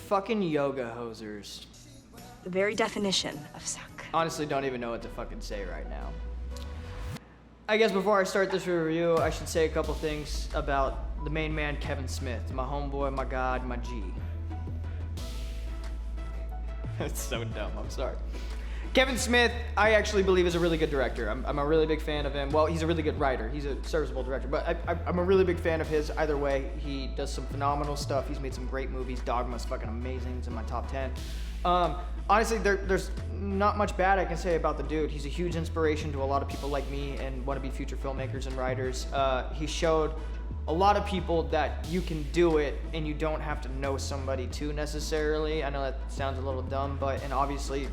Fucking yoga hosers. The very definition of suck. Honestly, don't even know what to fucking say right now. I guess before I start this review, I should say a couple things about the main man, Kevin Smith. My homeboy, my god, my G. That's so dumb, I'm sorry. Kevin Smith, I actually believe is a really good director. I'm a really big fan of him. Well, he's a really good writer. He's a serviceable director, but I'm a really big fan of his either way. He does some phenomenal stuff. He's made some great movies. Dogma's fucking amazing. It's in my top 10. Honestly, there's not much bad I can say about the dude. He's a huge inspiration to a lot of people like me and wannabe future filmmakers and writers. He showed a lot of people that you can do it and you don't have to know somebody too necessarily. I know that sounds a little dumb, and obviously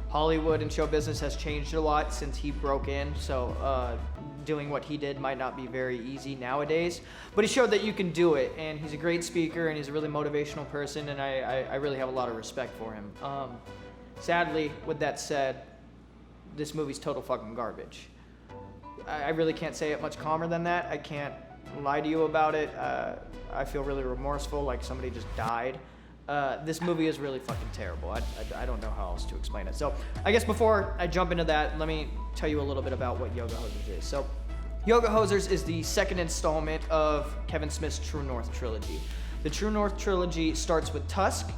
Hollywood and show business has changed a lot since he broke in, so doing what he did might not be very easy nowadays. But he showed that you can do it, and he's a great speaker, and he's a really motivational person, and I really have a lot of respect for him. Sadly, with that said, this movie's total fucking garbage. I really can't say it much calmer than that. I can't lie to you about it. I feel really remorseful, like somebody just died. This movie is really fucking terrible. I don't know how else to explain it. So I guess before I jump into that, let me tell you a little bit about what Yoga Hosers is. So Yoga Hosers is the second installment of Kevin Smith's True North trilogy. The True North trilogy starts with Tusk.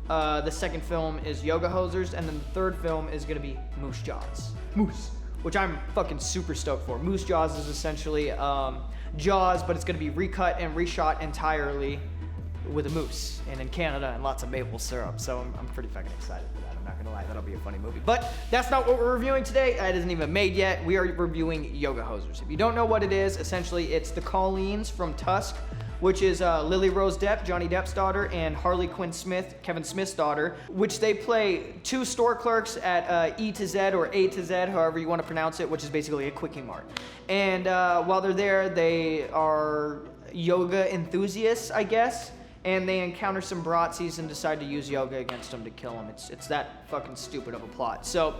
The second film is Yoga Hosers, and then the third film is gonna be Moose Jaws. Moose, which I'm fucking super stoked for. Moose Jaws is essentially Jaws, but it's gonna be recut and reshot entirely with a moose, and in Canada, and lots of maple syrup. So I'm pretty fucking excited for that. I'm not gonna lie, that'll be a funny movie. But that's not what we're reviewing today. It isn't even made yet. We are reviewing Yoga Hosers. If you don't know what it is, essentially it's the Colleens from Tusk, which is Lily Rose Depp, Johnny Depp's daughter, and Harley Quinn Smith, Kevin Smith's daughter, which they play two store clerks at E to Z or A to Z, however you want to pronounce it, which is basically a quickie mart. And while they're there, they are yoga enthusiasts, I guess. And they encounter some Bratzies and decide to use yoga against them to kill them. It's that fucking stupid of a plot. So,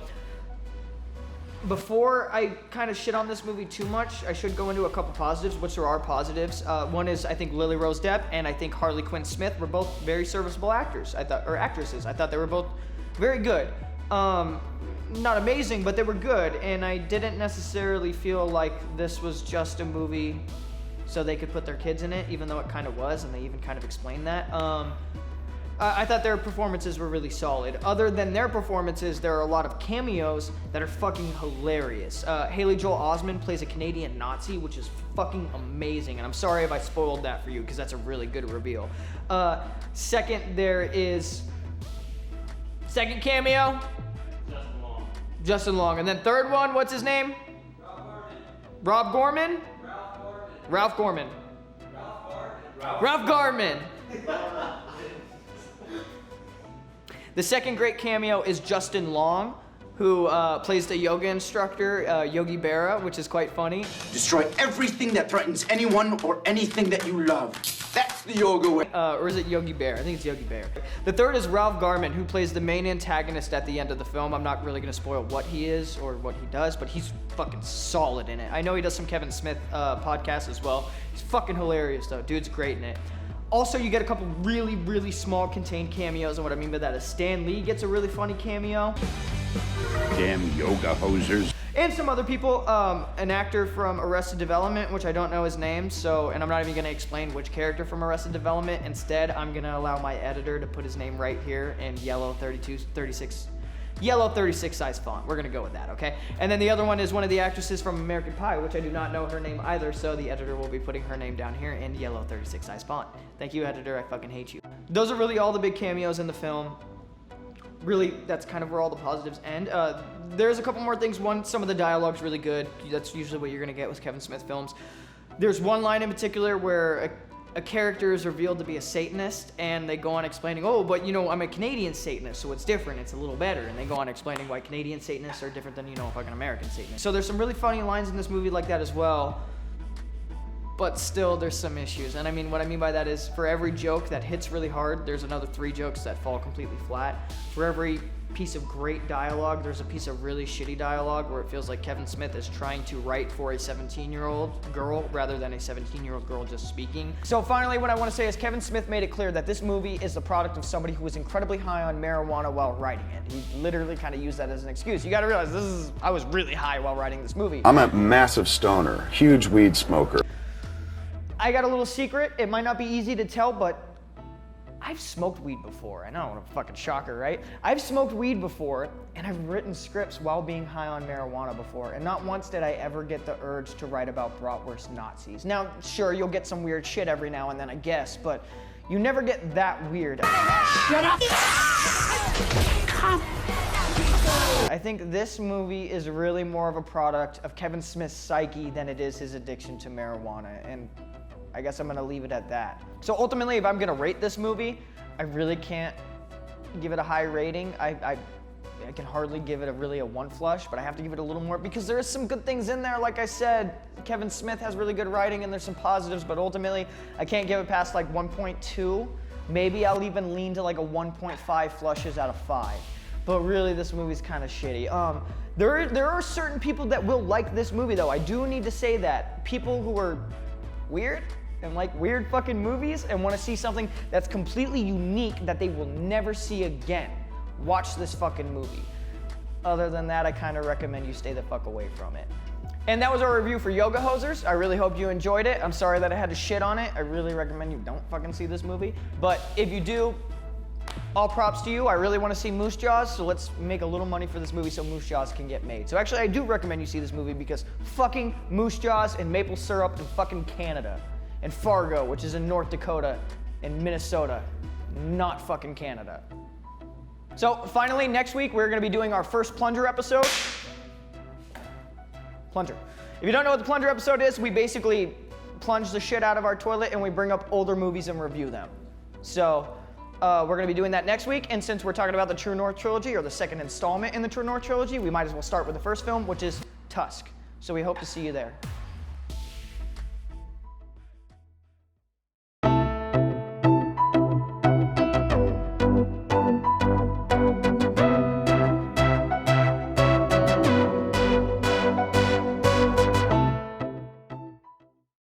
before I kind of shit on this movie too much, I should go into a couple positives, which there are positives. One is, I think, Lily Rose Depp and I think Harley Quinn Smith were both very serviceable actors, or actresses. I thought they were both very good. Not amazing, but they were good. And I didn't necessarily feel like this was just a movie so they could put their kids in it, even though it kind of was, and they even kind of explained that. I thought their performances were really solid. Other than their performances, there are a lot of cameos that are fucking hilarious. Haley Joel Osment plays a Canadian Nazi, which is fucking amazing, and I'm sorry if I spoiled that for you, because that's a really good reveal. Second, there is... Second cameo? Justin Long. And then third one, what's his name? Rob Gorman? Ralph Gorman. Ralph Garman. The second great cameo is Justin Long, who plays the yoga instructor, Yogi Berra, which is quite funny. Destroy everything that threatens anyone or anything that you love. That's the yoga way. Or is it Yogi Bear? I think it's Yogi Bear. The third is Ralph Garman, who plays the main antagonist at the end of the film. I'm not really gonna spoil what he is or what he does, but he's fucking solid in it. I know he does some Kevin Smith podcasts as well. He's fucking hilarious though. Dude's great in it. Also, you get a couple really, really small contained cameos, and what I mean by that is Stan Lee gets a really funny cameo. Damn yoga hosers. And some other people, an actor from Arrested Development, which I don't know his name, and I'm not even gonna explain which character from Arrested Development. Instead, I'm gonna allow my editor to put his name right here in yellow 36 size font. We're gonna go with that, okay? And then the other one is one of the actresses from American Pie, which I do not know her name either, so the editor will be putting her name down here in yellow 36 size font. Thank you, editor, I fucking hate you. Those are really all the big cameos in the film. Really, that's kind of where all the positives end. There's a couple more things. One, some of the dialogue's really good. That's usually what you're gonna get with Kevin Smith films. There's one line in particular where a character is revealed to be a Satanist, and they go on explaining, oh, but you know, I'm a Canadian Satanist, so it's different, it's a little better. And they go on explaining why Canadian Satanists are different than, you know, fucking American Satanists. So there's some really funny lines in this movie like that as well. But still, there's some issues. And I mean, what I mean by that is, for every joke that hits really hard, there's another 3 jokes that fall completely flat. For every piece of great dialogue. There's a piece of really shitty dialogue where it feels like Kevin Smith is trying to write for a 17-year-old girl rather than a 17-year-old girl just speaking. So finally, what I want to say is Kevin Smith made it clear that this movie is the product of somebody who was incredibly high on marijuana while writing it. He literally kind of used that as an excuse. You got to realize I was really high while writing this movie. I'm a massive stoner, huge weed smoker. I got a little secret. It might not be easy to tell, but I've smoked weed before. I know, what a fucking shocker, right? I've smoked weed before, and I've written scripts while being high on marijuana before, and not once did I ever get the urge to write about bratwurst Nazis. Now, sure, you'll get some weird shit every now and then, I guess, but you never get that weird. Shut up! I think this movie is really more of a product of Kevin Smith's psyche than it is his addiction to marijuana, and I guess I'm gonna leave it at that. So ultimately, if I'm gonna rate this movie, I really can't give it a high rating. I can hardly give it a 1 flush, but I have to give it a little more because there is some good things in there. Like I said, Kevin Smith has really good writing and there's some positives, but ultimately, I can't give it past like 1.2. Maybe I'll even lean to like a 1.5 flushes out of 5. But really, this movie's kind of shitty. There are certain people that will like this movie though. I do need to say that. People who are weird and like weird fucking movies and want to see something that's completely unique that they will never see again, watch this fucking movie. Other than that, I kind of recommend you stay the fuck away from it. And that was our review for Yoga Hosers. I really hope you enjoyed it. I'm sorry that I had to shit on it. I really recommend you don't fucking see this movie. But if you do, all props to you. I really want to see Moose Jaws, so let's make a little money for this movie so Moose Jaws can get made. So actually, I do recommend you see this movie because fucking Moose Jaws and maple syrup in fucking Canada. And Fargo, which is in North Dakota and Minnesota, not fucking Canada. So finally, next week, we're gonna be doing our first Plunger episode. Plunger. If you don't know what the Plunger episode is, we basically plunge the shit out of our toilet and we bring up older movies and review them. So, we're going to be doing that next week, and since we're talking about the True North trilogy, or the second installment in the True North trilogy, we might as well start with the first film, which is Tusk. So we hope to see you there.